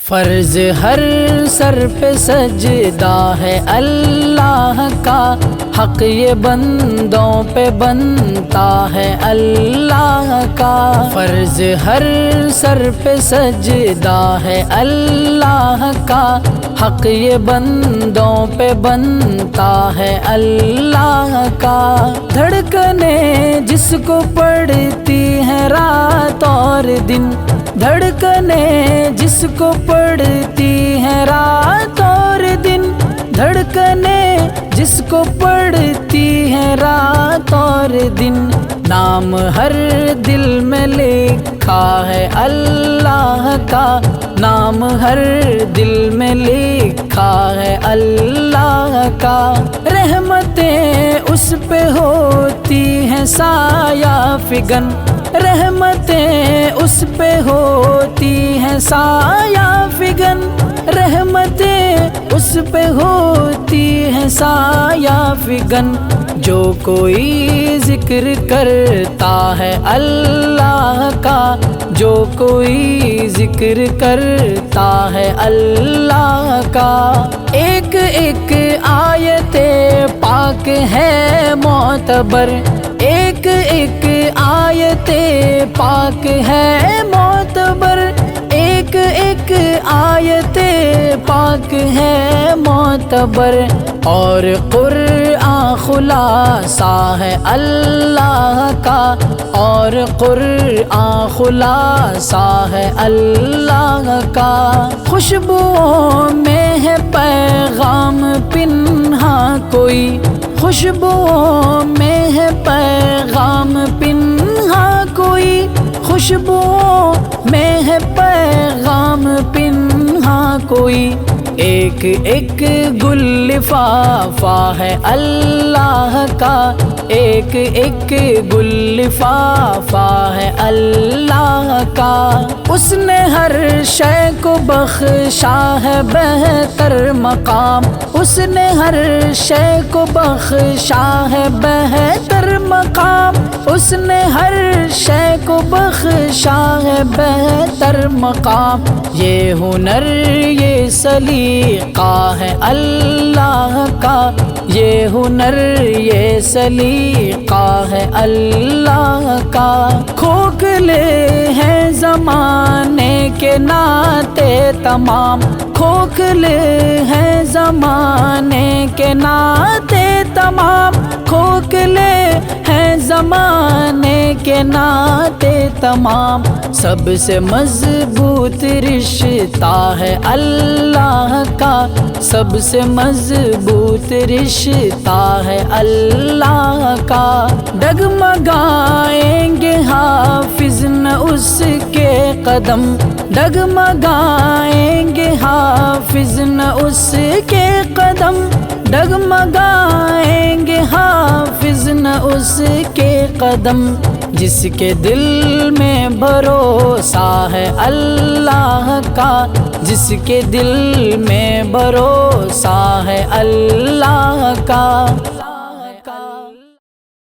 فرض ہر سر پہ سجدہ ہے اللہ کا، حق یہ بندوں پہ بنتا ہے اللہ کا۔ فرض ہر سر پہ سجدہ ہے اللہ کا، حق یہ بندوں پہ بنتا ہے اللہ کا۔ دھڑکنیں جس کو پڑتی ہیں رات اور دن، دھڑکنیں جس کو پڑتی ہیں رات اور دن، دھڑکنیں جس کو پڑتی ہیں رات اور دن، نام ہر دل میں لکھا ہے اللہ کا، نام ہر دل میں لکھا ہے اللہ کا۔ رحمتیں اس پہ ہوتی ہیں سایہ فگن، رحمتیں اس پہ ہوتی ہیں سایہ فگن، رحمتیں اس پہ ہوتی ہیں سایہ فگن۔ جو کوئی ذکر کرتا ہے اللہ کا، جو کوئی ذکر کرتا ہے اللہ کا، ایک ایک آیت پاک ہے معتبر، ایک ایک آیت پاک ہے معتبر، ایک ایک آیت پاک ہے معتبر۔ اور قرآن خلاصہ ہے اللہ کا، اور قرآن خلاصہ ہے اللہ کا۔ خوشبوؤں میں ہے پیغام پنہا کوئی، خوشبوؤں میں ہے پیغام پنہا کوئی، خوشبوؤں میں ہے پیغام پنہا کوئی۔ ایک ایک گل لفافہ ہے اللہ کا، ایک ایک گل لفافہ ہے اللہ کا۔ اس نے ہر شے کو بخشا ہے بہتر مقام، اس نے ہر شے کو بخشا ہے بہتر مقام، اس نے ہر شے کو بخشا ہے بہتر مقام۔ یہ ہنر یہ سلیقہ ہے اللہ کا، یہ ہنر یہ سلیقہ ہے اللہ کا۔ کھوکھلے ہیں زمانے کے ناطے تمام، کھوکھلے ہیں زمانے کے ناطے تمام، کھوکھلے ہیں زمانے کے ناطے تمام۔ سب سے مضبوط رشتہ ہے اللہ کا، سب سے مضبوط رشتہ ہے اللہ کا۔ ڈگمگائیں گے حافظ نہ اس کے قدم، ڈگمگائیں گے حافظ نہ اس کے قدم، ڈگمگائیں گے حافظ نہ اس کے قدم۔ جس کے دل میں بھروسہ ہے اللہ کا، جس کے دل میں بھروسہ ہے اللہ کا،